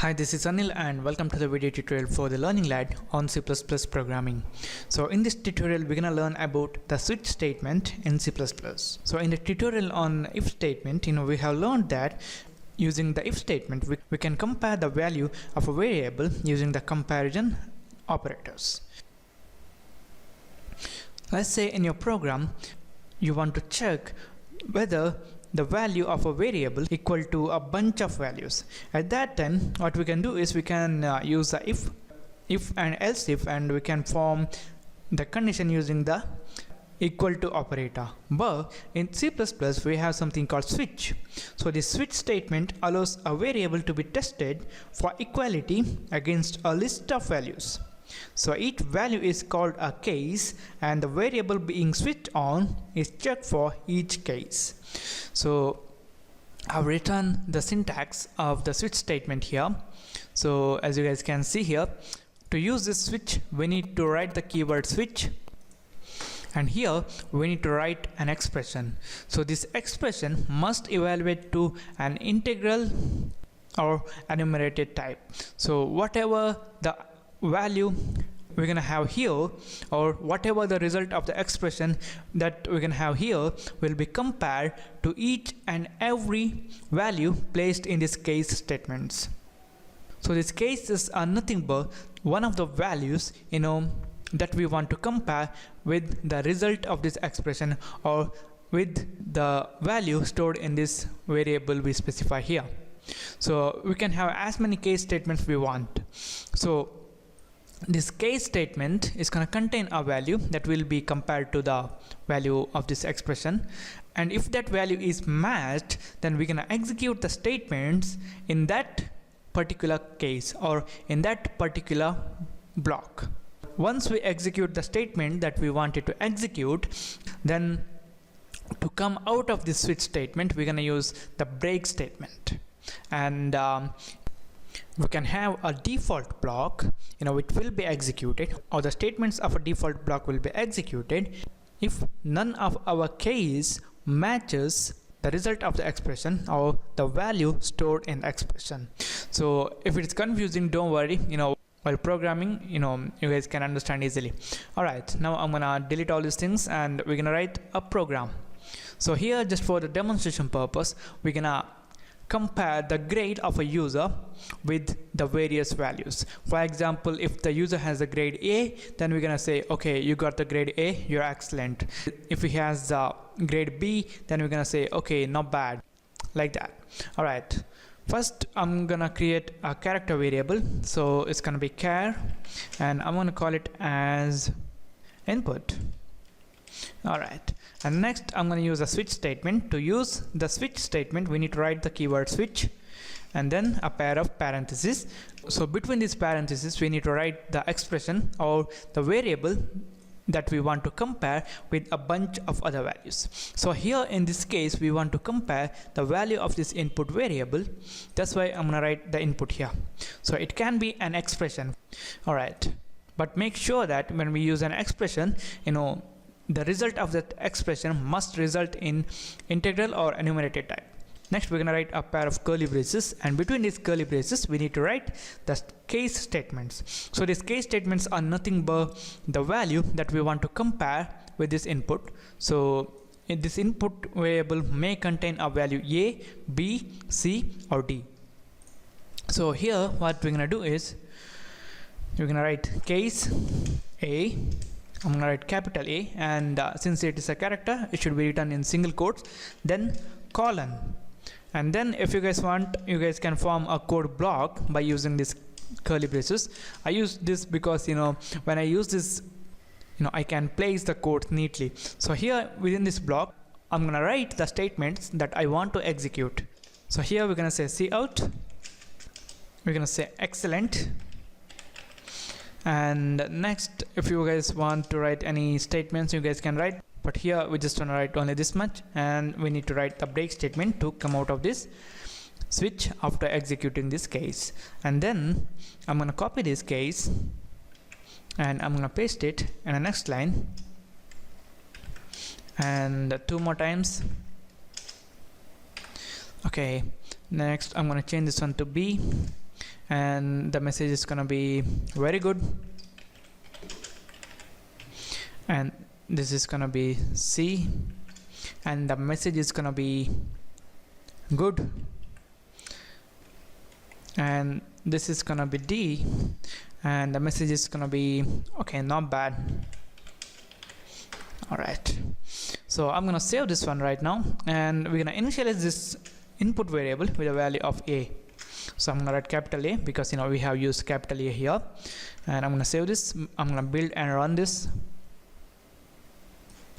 Hi, this is Anil and welcome to the video tutorial for the Learning Lad on C++ programming. So in this tutorial we're gonna learn about the switch statement in C++. So in the tutorial on if statement, we have learned that using the if statement we can compare the value of a variable using the comparison operators. Let's say in your program you want to check whether the value of a variable equal to a bunch of values. At that time what we can do is we can use the if and else if, and we can form the condition using the equal to operator. But in C++ we have something called switch. So the switch statement allows a variable to be tested for equality against a list of values. So each value is called a case and the variable being switched on is checked for each case. So I've written the syntax of the switch statement here. So as you guys can see here, to use this switch we need to write the keyword switch, and here we need to write an expression. So this expression must evaluate to an integral or enumerated type. So whatever the value we're gonna have here, or whatever the result of the expression that we're gonna have here, will be compared to each and every value placed in this case statements. So these cases are nothing but one of the values that we want to compare with the result of this expression or with the value stored in this variable we specify here. So we can have as many case statements we want. So this case statement is going to contain a value that will be compared to the value of this expression, and if that value is matched, then we're going to execute the statements in that particular case or in that particular block. Once we execute the statement that we wanted to execute, then to come out of this switch statement we're going to use the break statement, and we can have a default block which will be executed, or the statements of a default block will be executed if none of our case matches the result of the expression or the value stored in the expression. So if it's confusing, don't worry, while programming you guys can understand easily. Alright, now I'm gonna delete all these things and we're gonna write a program. So here, just for the demonstration purpose, we're gonna compare the grade of a user with the various values. For example, if the user has a grade A, then we're gonna say, okay, you got the grade A, you're excellent. If he has the grade B, then we're gonna say, okay, not bad, like that. All right, first I'm gonna create a character variable. So it's gonna be char, and I'm gonna call it as input. All right, and next I'm going to use a switch statement. To use the switch statement we need to write the keyword switch and then a pair of parentheses. So between these parentheses we need to write the expression or the variable that we want to compare with a bunch of other values. So here in this case we want to compare the value of this input variable. That's why I'm going to write the input here. So it can be an expression. All right, but make sure that when we use an expression, the result of that expression must result in integral or enumerated type. Next we're going to write a pair of curly braces, and between these curly braces we need to write the case statements. So these case statements are nothing but the value that we want to compare with this input. So in this input variable may contain a value A, B, C or D. So here what we're going to do is we're going to write case A. I'm going to write capital A, and since it is a character it should be written in single quotes, then colon, and then if you guys want, you guys can form a code block by using this curly braces. I use this because when I use this I can place the code neatly. So here within this block I'm going to write the statements that I want to execute. So here we're going to say cout, we're going to say excellent. And next, if you guys want to write any statements you guys can write, but here we just want to write only this much, and we need to write the break statement to come out of this switch after executing this case. And then I'm going to copy this case and I'm going to paste it in the next line, and 2 more times. Okay, next I'm going to change this one to B, and the message is gonna be very good, and this is gonna be C, and the message is gonna be good, and this is gonna be D, and the message is gonna be okay, not bad. Alright, so I'm gonna save this one right now, and we're gonna initialize this input variable with a value of A. So I'm gonna write capital A because we have used capital A here, and I'm gonna save this. I'm gonna build and run this.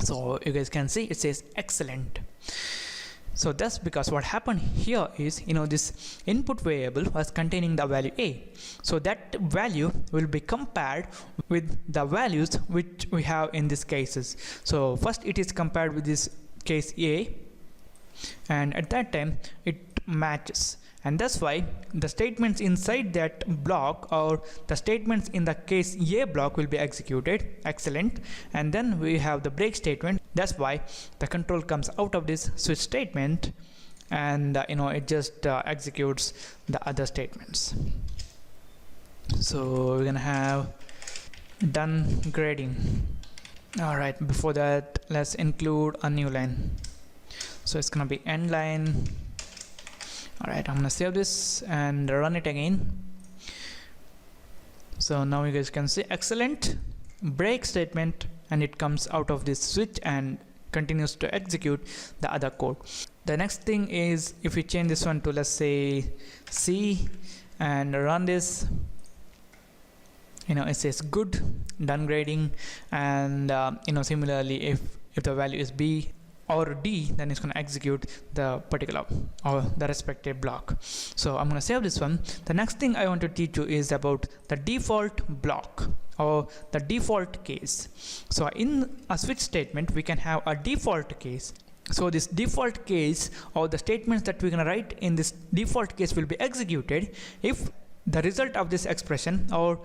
So you guys can see it says excellent. So that's because what happened here is this input variable was containing the value A, so that value will be compared with the values which we have in these cases. So first it is compared with this case A, and at that time it matches, and that's why the statements inside that block or the statements in the case A block will be executed. Excellent. And then we have the break statement. That's why the control comes out of this switch statement, and it just executes the other statements. So we're gonna have done grading. All right, before that let's include a new line. So it's gonna be end line. Alright, I'm gonna save this and run it again. So now you guys can see excellent break statement, and it comes out of this switch and continues to execute the other code. The next thing is if we change this one to, let's say, C, and run this, it says good, done grading, and similarly if the value is B or D, then it's going to execute the particular or the respective block. So I'm going to save this one. The next thing I want to teach you is about the default block or the default case. So in a switch statement we can have a default case. So this default case or the statements that we're going to write in this default case will be executed if the result of this expression or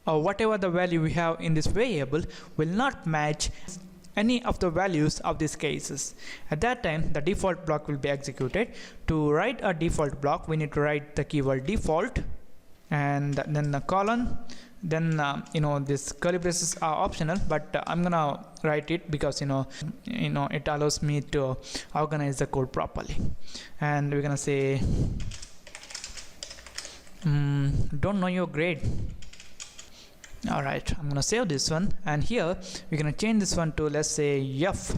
whatever the value we have in this variable will not match any of the values of these cases. At that time the default block will be executed. To write a default block we need to write the keyword default and then the colon, then this curly braces are optional, but I'm gonna write it because it allows me to organize the code properly. And we're gonna say don't know your grade. Alright, I'm gonna save this one, and here we're gonna change this one to, let's say, F.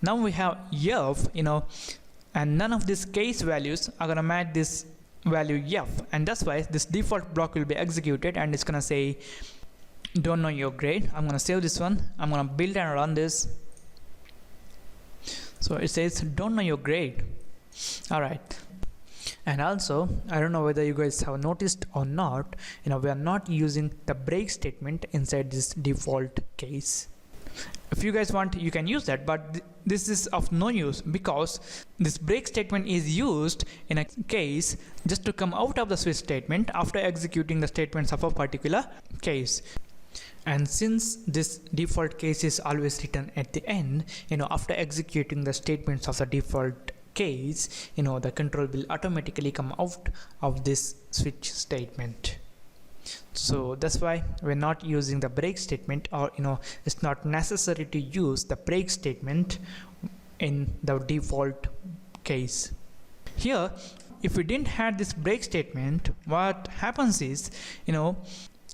Now we have F, and none of these case values are gonna match this value F, and that's why this default block will be executed and it's gonna say don't know your grade. I'm gonna save this one. I'm gonna build and run this. So it says don't know your grade. Alright. And also, I don't know whether you guys have noticed or not, we are not using the break statement inside this default case. If you guys want, you can use that, but this is of no use because this break statement is used in a case just to come out of the switch statement after executing the statements of a particular case. And since this default case is always written at the end, after executing the statements of the default case, the control will automatically come out of this switch statement. So that's why we're not using the break statement, or it's not necessary to use the break statement in the default case. Here if we didn't have this break statement, what happens is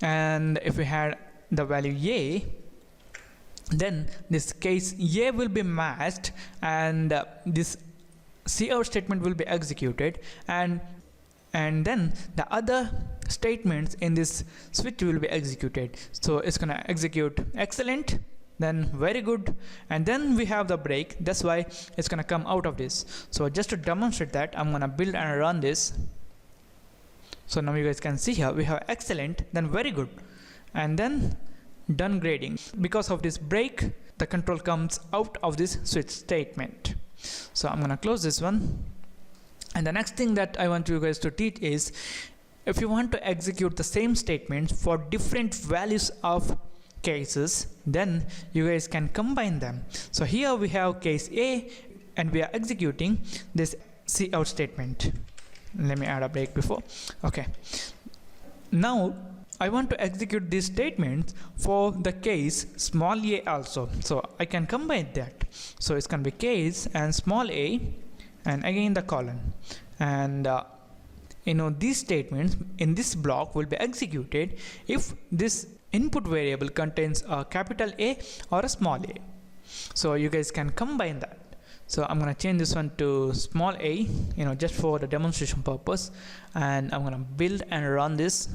and if we had the value A, then this case A will be matched and this cout statement will be executed, and then the other statements in this switch will be executed. So it's gonna execute excellent, then very good, and then we have the break. That's why it's gonna come out of this. So just to demonstrate that, I'm gonna build and run this. So now you guys can see here we have excellent, then very good, and then done grading. Because of this break, the control comes out of this switch statement. So I'm gonna close this one. And the next thing that I want you guys to teach is, if you want to execute the same statements for different values of cases, then you guys can combine them. So here we have case A and we are executing this cout statement. Let me add a break before. Okay, now I want to execute these statements for the case small a also, so I can combine that. So it's going to be case and small a and again the colon, and these statements in this block will be executed if this input variable contains a capital A or a small a. So you guys can combine that. So I'm gonna change this one to small a, just for the demonstration purpose, and I'm gonna build and run this.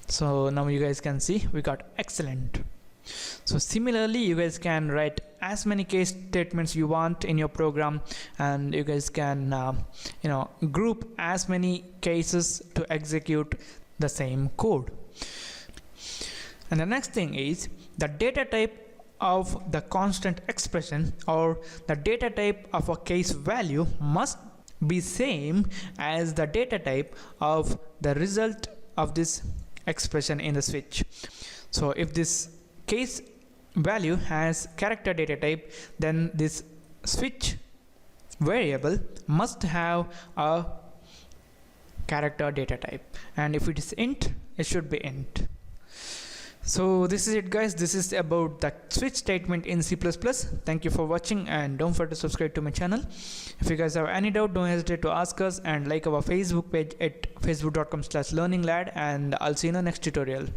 So now you guys can see we got excellent. So similarly, you guys can write as many case statements you want in your program, and you guys can group as many cases to execute the same code. And the next thing is the data type of the constant expression or the data type of a case value must be same as the data type of the result of this expression in the switch. So if this case value has character data type, then this switch variable must have a character data type, and if it is int, it should be int. So this is it, guys. This is about the switch statement in C++. Thank you for watching, and don't forget to subscribe to my channel. If you guys have any doubt, don't hesitate to ask us, and like our Facebook page at facebook.com/learninglad, and I'll see you in the next tutorial.